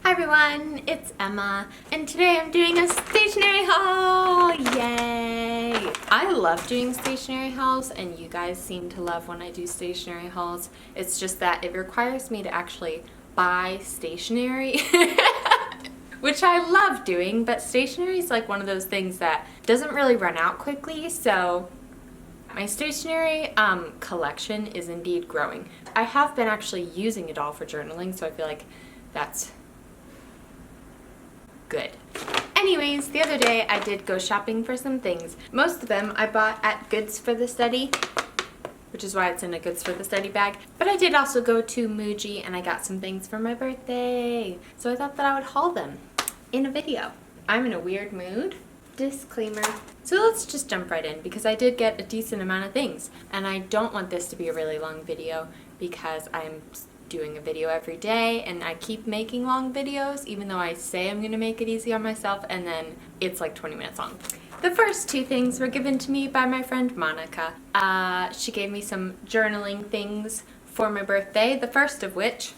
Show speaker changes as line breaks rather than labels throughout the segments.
Hi everyone, it's Emma, and today I'm doing a stationery haul! Yay! I love doing stationery hauls, and you guys seem to love when I do stationery hauls. It's just that it requires me to actually buy stationery, which I love doing, but stationery is like one of those things that doesn't really run out quickly, so my stationery collection is indeed growing. I have been actually using it all for journaling, so I feel like that's good. Anyways, the other day I did go shopping for some things. Most of them I bought at Goods for the Study, which is why it's in a Goods for the Study bag. But I did also go to Muji and I got some things for my birthday. So I thought that I would haul them in a video. I'm in a weird mood. Disclaimer. So let's just jump right in because I did get a decent amount of things. And I don't want this to be a really long video because I'm doing a video every day and I keep making long videos even though I say I'm gonna make it easy on myself and then it's like 20 minutes long. The first two things were given to me by my friend Monica. She gave me some journaling things for my birthday, the first of which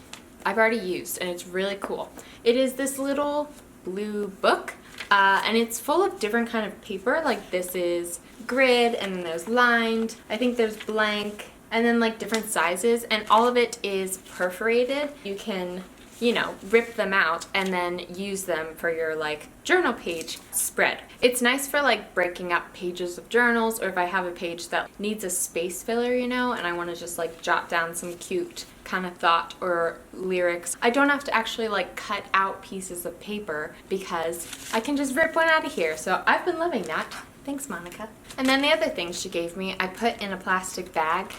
I've already used and it's really cool. It is this little blue book and it's full of different kind of paper. Like this is grid and then there's lined, I think there's blank, and then like different sizes, and all of it is perforated. You can, you know, rip them out and then use them for your like journal page spread. It's nice for like breaking up pages of journals, or if I have a page that needs a space filler, you know, and I want to just like jot down some cute kind of thought or lyrics. I don't have to actually like cut out pieces of paper because I can just rip one out of here. So I've been loving that. Thanks, Monica. And then the other thing she gave me, I put in a plastic bag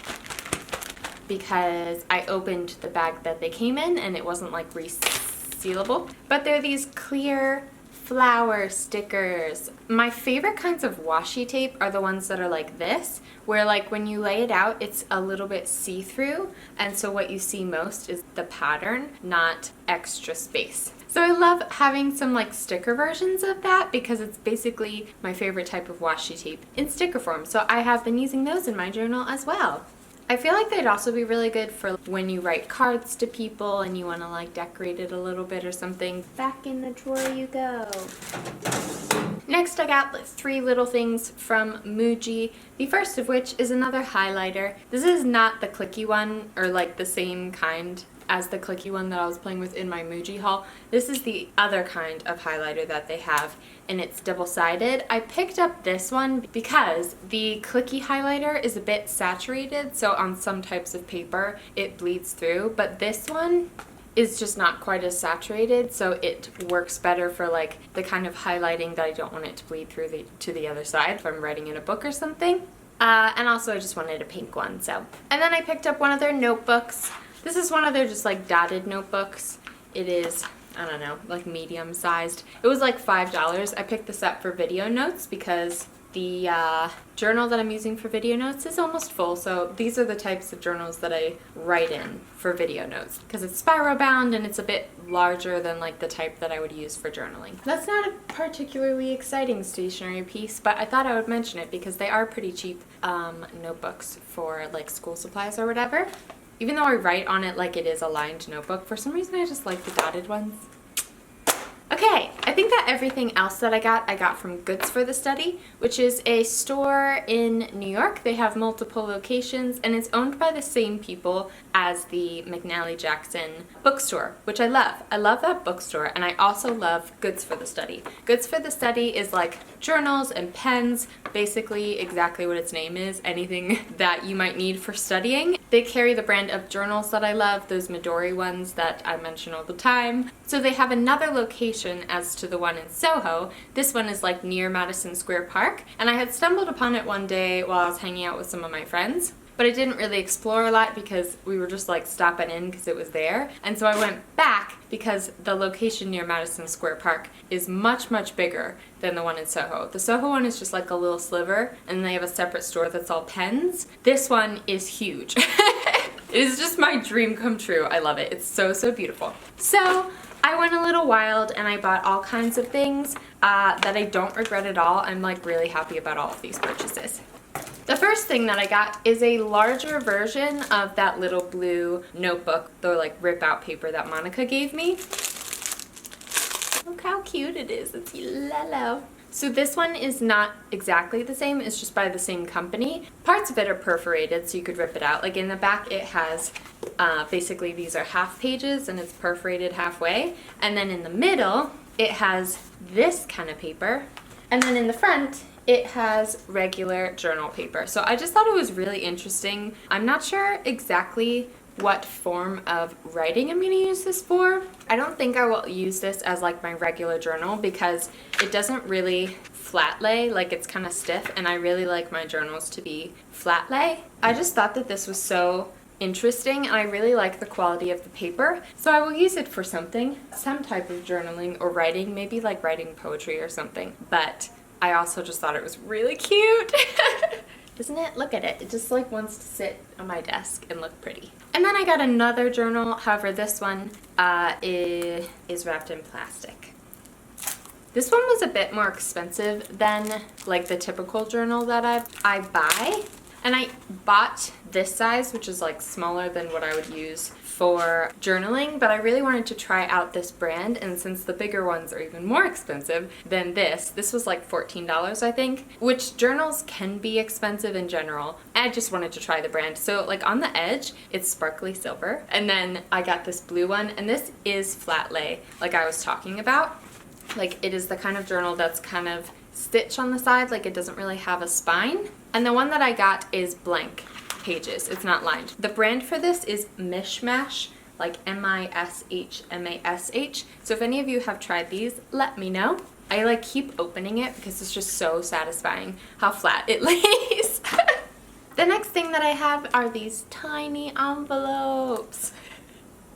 because I opened the bag that they came in and it wasn't like resealable. But they're these clear flower stickers. My favorite kinds of washi tape are the ones that are like this, where like when you lay it out, it's a little bit see-through, and so what you see most is the pattern, not extra space. So I love having some like sticker versions of that because it's basically my favorite type of washi tape in sticker form. So I have been using those in my journal as well. I feel like they'd also be really good for when you write cards to people and you want to like decorate it a little bit or something. Back in the drawer you go. Next I got three little things from Muji. The first of which is another highlighter. This is not the clicky one or like the same kind as the clicky one that I was playing with in my Muji haul. This is the other kind of highlighter that they have, and it's double-sided. I picked up this one because the clicky highlighter is a bit saturated, so on some types of paper it bleeds through, but this one is just not quite as saturated, so it works better for like the kind of highlighting that I don't want it to bleed through to the other side if I'm writing in a book or something. And also I just wanted a pink one, so. And then I picked up one of their notebooks. This is one of their just like dotted notebooks. It is, I don't know, like medium sized. It was like $5. I picked this up for video notes because the journal that I'm using for video notes is almost full. So these are the types of journals that I write in for video notes because it's spiral bound and it's a bit larger than like the type that I would use for journaling. That's not a particularly exciting stationery piece, but I thought I would mention it because they are pretty cheap notebooks for like school supplies or whatever. Even though I write on it like it is a lined notebook, for some reason I just like the dotted ones. Okay, I think that everything else that I got from Goods for the Study, which is a store in New York. They have multiple locations and it's owned by the same people as the McNally Jackson bookstore, which I love. I love that bookstore, and I also love Goods for the Study. Goods for the Study is like journals and pens, basically exactly what its name is, anything that you might need for studying. They carry the brand of journals that I love, those Midori ones that I mention all the time. So they have another location as to the one in Soho. This one is like near Madison Square Park, and I had stumbled upon it one day while I was hanging out with some of my friends. But I didn't really explore a lot because we were just like stopping in because it was there. And so I went back because the location near Madison Square Park is much, much bigger than the one in Soho. The Soho one is just like a little sliver, and they have a separate store that's all pens. This one is huge. It is just my dream come true. I love it. It's so, so beautiful. So I went a little wild and I bought all kinds of things that I don't regret at all. I'm like really happy about all of these purchases. The first thing that I got is a larger version of that little blue notebook, the like rip out paper that Monica gave me. Look how cute it is. It's yellow. So this one is not exactly the same. It's just by the same company. Parts of it are perforated, so you could rip it out. Like in the back, it has basically these are half pages, and it's perforated halfway. And then in the middle, it has this kind of paper. And then in the front, it has regular journal paper. So I just thought it was really interesting. I'm not sure exactly what form of writing I'm going to use this for. I don't think I will use this as like my regular journal because it doesn't really flat lay, like it's kind of stiff, and I really like my journals to be flat lay. I just thought that this was so interesting, and I really like the quality of the paper, so I will use it for something, some type of journaling or writing, maybe like writing poetry or something, but I also just thought it was really cute. Isn't it? Look at it. It just like wants to sit on my desk and look pretty. And then I got another journal. However, this one is wrapped in plastic. This one was a bit more expensive than like the typical journal that I buy. And I bought this size, which is like smaller than what I would use for journaling, but I really wanted to try out this brand, and since the bigger ones are even more expensive than this was like $14, I think, which journals can be expensive in general. I just wanted to try the brand. So like on the edge, it's sparkly silver, and then I got this blue one, and this is flat lay, like I was talking about. Like it is the kind of journal that's kind of stitch on the side, like it doesn't really have a spine. And the one that I got is blank pages. It's not lined. The brand for this is Mishmash, like M-I-S-H-M-A-S-H. So if any of you have tried these, let me know. I like keep opening it because it's just so satisfying how flat it lays. The next thing that I have are these tiny envelopes.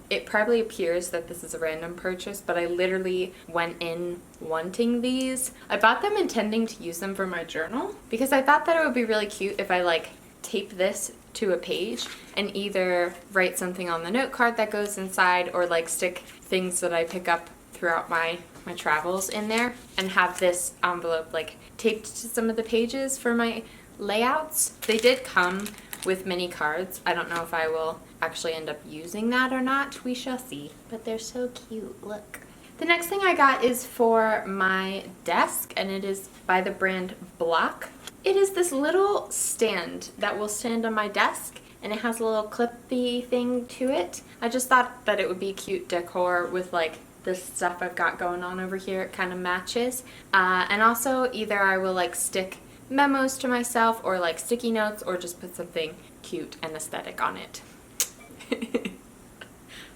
It probably appears that this is a random purchase, but I literally went in wanting these. I bought them intending to use them for my journal because I thought that it would be really cute if I like tape this to a page and either write something on the note card that goes inside or like stick things that I pick up throughout my travels in there and have this envelope like taped to some of the pages for my layouts. They did come with mini cards. I don't know if I will actually end up using that or not. We shall see. But they're so cute. Look. The next thing I got is for my desk, and it is by the brand Block. It is this little stand that will stand on my desk, and it has a little clippy thing to it. I just thought that it would be cute decor with like this stuff I've got going on over here. It kind of matches. And also either I will like stick memos to myself or like sticky notes or just put something cute and aesthetic on it.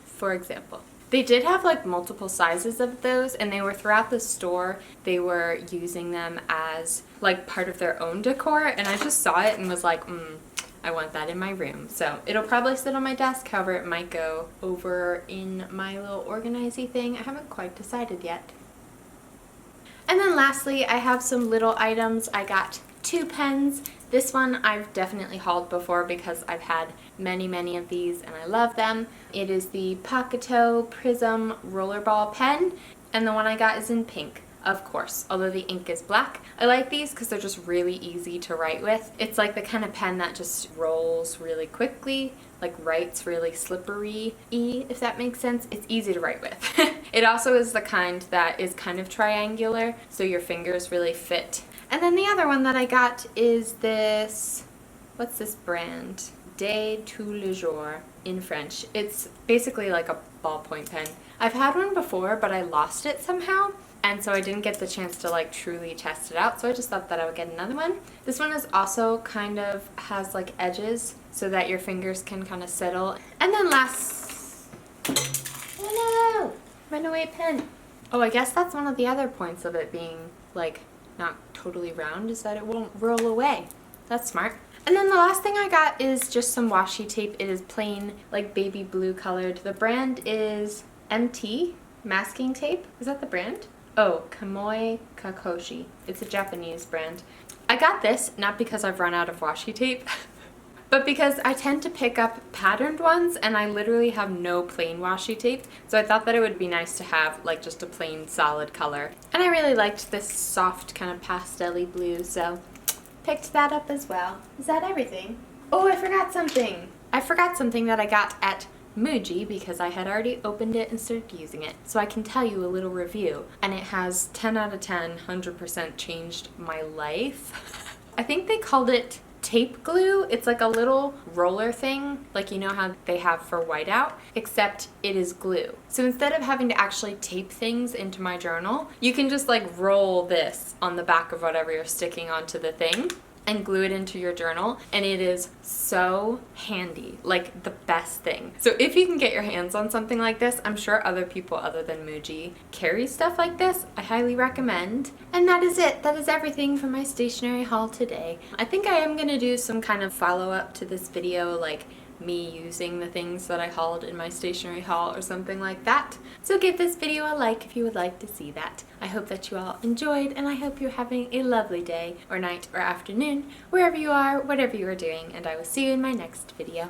For example. They did have like multiple sizes of those, and they were throughout the store. They were using them as like part of their own decor, and I just saw it and was like, I want that in my room. So it'll probably sit on my desk, however it might go over in my little organizing thing. I haven't quite decided yet. And then lastly, I have some little items. I got 2 pens. This one I've definitely hauled before because I've had many of these and I love them. It is the Pocketto Prism Rollerball pen, and the one I got is in pink, of course, although the ink is black. I like these because they're just really easy to write with. It's like the kind of pen that just rolls really quickly, like writes really slippery-y, if that makes sense. It's easy to write with. It also is the kind that is kind of triangular, so your fingers really fit. And then the other one that I got is this, what's this brand? De tous les jours in French. It's basically like a ballpoint pen. I've had one before, but I lost it somehow, and so I didn't get the chance to like truly test it out, so I just thought that I would get another one. This one is also kind of has like edges so that your fingers can kind of settle. And then oh no! Runaway pen. Oh, I guess that's one of the other points of it being like not totally round, is that it won't roll away. That's smart. And then the last thing I got is just some washi tape. It is plain like baby blue colored. The brand is MT masking tape. Is that the brand? Oh, Kamoi Kakoshi. It's a Japanese brand. I got this not because I've run out of washi tape, but because I tend to pick up patterned ones and I literally have no plain washi tape, so I thought that it would be nice to have like just a plain solid color. And I really liked this soft kind of pastel-y blue, so picked that up as well. Is that everything? Oh, I forgot something. I forgot something that I got at Muji because I had already opened it and started using it. So I can tell you a little review. And it has 10 out of 10, 100% changed my life. I think they called it tape glue. It's like a little roller thing, like you know how they have for whiteout, except it is glue. So instead of having to actually tape things into my journal, you can just like roll this on the back of whatever you're sticking onto the thing and glue it into your journal, and it is so handy, like the best thing. So if you can get your hands on something like this, I'm sure other people other than Muji carry stuff like this. I highly recommend. And that is it. That is everything from my stationery haul today. I think I am gonna do some kind of follow-up to this video, like me using the things that I hauled in my stationery haul or something like that. So give this video a like if you would like to see that. I hope that you all enjoyed, and I hope you're having a lovely day or night or afternoon, wherever you are, whatever you are doing, and I will see you in my next video.